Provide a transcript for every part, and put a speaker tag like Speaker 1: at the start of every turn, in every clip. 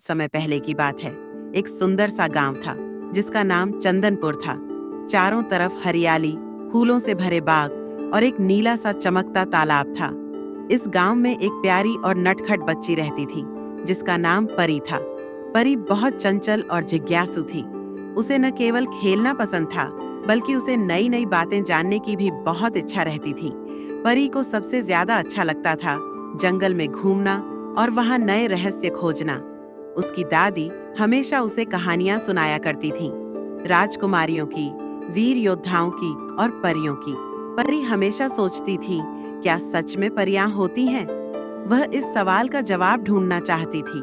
Speaker 1: बहुत समय पहले की बात है। एक सुंदर सा गांव था जिसका नाम चंदनपुर था। चारों तरफ हरियाली, फूलों से भरे बाग और एक नीला सा चमकता तालाब था। इस गांव में एक प्यारी और नटखट बच्ची रहती थी जिसका नाम परी था। परी बहुत चंचल और जिज्ञासु थी। उसे न केवल खेलना पसंद था बल्कि उसे नई नई बातें जानने की भी बहुत इच्छा रहती थी। परी को सबसे ज्यादा अच्छा लगता था जंगल में घूमना और वहां नए रहस्य खोजना। उसकी दादी हमेशा उसे कहानियां सुनाया करती थीं, राजकुमारियों की, वीर योद्धाओं की और परियों की। परी हमेशा सोचती थी, क्या सच में परियां होती हैं? वह इस सवाल का जवाब ढूंढना चाहती थी।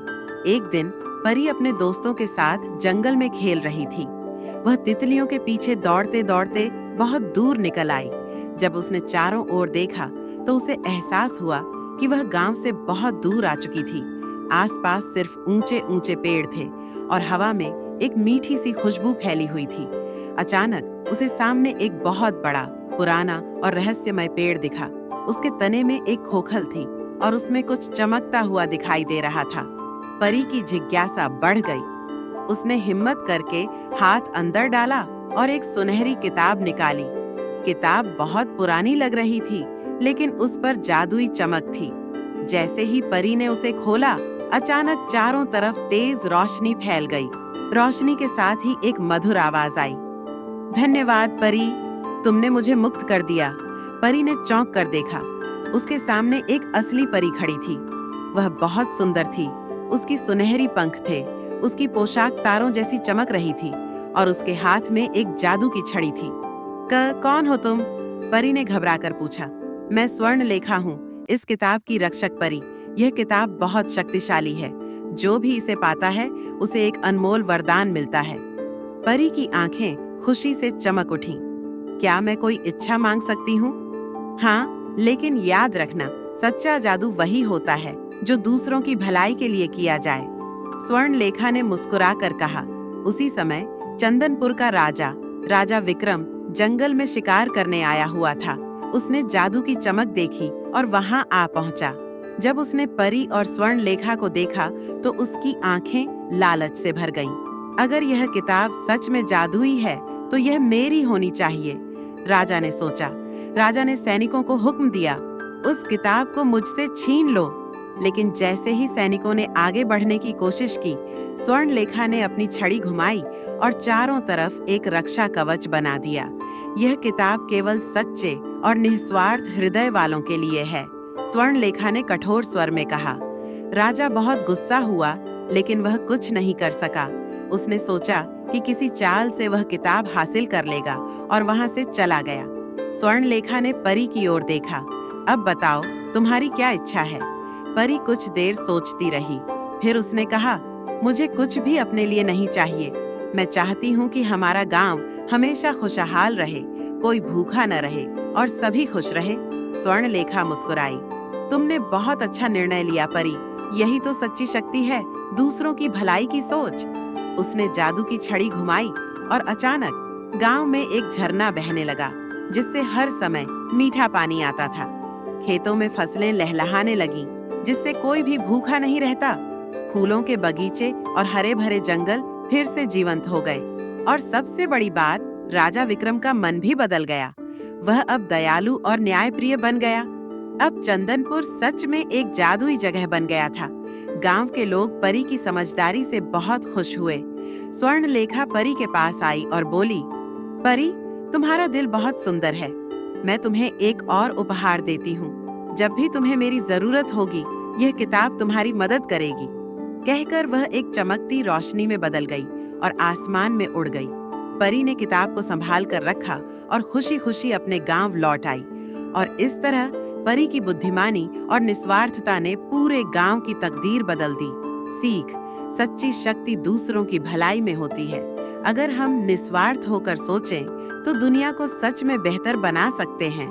Speaker 1: एक दिन परी अपने दोस्तों के साथ जंगल में खेल रही थी। वह तितलियों के पीछे दौड़ते दौड़ते बहुत दूर निकल आई। जब उसने चारों ओर देखा तो उसे एहसास हुआ कि वह गांव से बहुत दूर आ चुकी थी। आसपास सिर्फ ऊंचे ऊंचे पेड़ थे और हवा में एक मीठी सी खुशबू फैली हुई थी। अचानक उसे सामने एक बहुत बड़ा, पुराना और रहस्यमय पेड़ दिखा। उसके तने में एक खोखल थी और उसमें कुछ चमकता हुआ दिखाई दे रहा था। परी की जिज्ञासा बढ़ गई। उसने हिम्मत करके हाथ अंदर डाला और एक सुनहरी किताब निकाली। किताब बहुत पुरानी लग रही थी, लेकिन उस पर जादुई चमक थी। जैसे ही परी ने उसे खोला, अचानक चारों तरफ तेज रोशनी फैल गई। रोशनी के साथ ही एक मधुर आवाज आई, धन्यवाद परी, तुमने मुझे मुक्त कर दिया। परी ने चौंक कर देखा। उसके सामने एक असली परी खड़ी थी। वह बहुत सुंदर थी। उसकी सुनहरी पंख थे, उसकी पोशाक तारों जैसी चमक रही थी और उसके हाथ में एक जादू की छड़ी थी। कौन हो तुम? परी ने घबराकर पूछा। मैं स्वर्णलेखा हूँ, इस किताब की रक्षक परी। यह किताब बहुत शक्तिशाली है। जो भी इसे पाता है उसे एक अनमोल वरदान मिलता है। परी की आंखें खुशी से चमक उठीं। क्या मैं कोई इच्छा मांग सकती हूँ? हाँ, लेकिन याद रखना, सच्चा जादू वही होता है जो दूसरों की भलाई के लिए किया जाए। स्वर्णलेखा ने मुस्कुराकर कहा। उसी समय चंदनपुर का राजा विक्रम जंगल में शिकार करने आया हुआ था। उसने जादू की चमक देखी और वहां आ पहुंचा। जब उसने परी और स्वर्णलेखा को देखा तो उसकी आंखें लालच से भर गईं। अगर यह किताब सच में जादुई है तो यह मेरी होनी चाहिए, राजा ने सोचा। राजा ने सैनिकों को हुक्म दिया, उस किताब को मुझसे छीन लो। लेकिन जैसे ही सैनिकों ने आगे बढ़ने की कोशिश की, स्वर्णलेखा ने अपनी छड़ी घुमाई और चारों तरफ एक रक्षा कवच बना दिया। यह किताब केवल सच्चे और निस्वार्थ हृदय वालों के लिए है, स्वर्णलेखा ने कठोर स्वर में कहा। राजा बहुत गुस्सा हुआ, लेकिन वह कुछ नहीं कर सका। उसने सोचा कि किसी चाल से वह किताब हासिल कर लेगा और वहां से चला गया। स्वर्णलेखा ने परी की ओर देखा। अब बताओ, तुम्हारी क्या इच्छा है? परी कुछ देर सोचती रही। फिर उसने कहा, मुझे कुछ भी अपने लिए नहीं चाहिए। मैं चाहती हूँ कि हमारा गांव हमेशा खुशहाल रहे, कोई भूखा न रहे और सभी खुश रहे। स्वर्णलेखा मुस्कुराई। तुमने बहुत अच्छा निर्णय लिया परी। यही तो सच्ची शक्ति है, दूसरों की भलाई की सोच। उसने जादू की छड़ी घुमाई और अचानक गांव में एक झरना बहने लगा, जिससे हर समय मीठा पानी आता था। खेतों में फसलें लहलहाने लगीं, जिससे कोई भी भूखा नहीं रहता। फूलों के बगीचे और हरे भरे जंगल फिर से जीवंत हो गए। और सबसे बड़ी बात, राजा विक्रम का मन भी बदल गया। वह अब दयालु और न्यायप्रिय बन गया। अब चंदनपुर सच में एक जादुई जगह बन गया था। गांव के लोग परी की समझदारी से बहुत खुश हुए। स्वर्णलेखा परी के पास आई और बोली, परी, तुम्हारा दिल बहुत सुंदर है। मैं तुम्हें एक और उपहार देती हूँ। जब भी तुम्हें मेरी जरूरत होगी, यह किताब तुम्हारी मदद करेगी। कहकर वह एक चमकती रोशनी में बदल गई और आसमान में उड़ गई। परी ने किताब को संभाल कर रखा और खुशी खुशी अपने गांव लौट आई। और इस तरह परी की बुद्धिमानी और निस्वार्थता ने पूरे गांव की तकदीर बदल दी। सीख, सच्ची शक्ति दूसरों की भलाई में होती है। अगर हम निस्वार्थ होकर सोचें तो दुनिया को सच में बेहतर बना सकते हैं।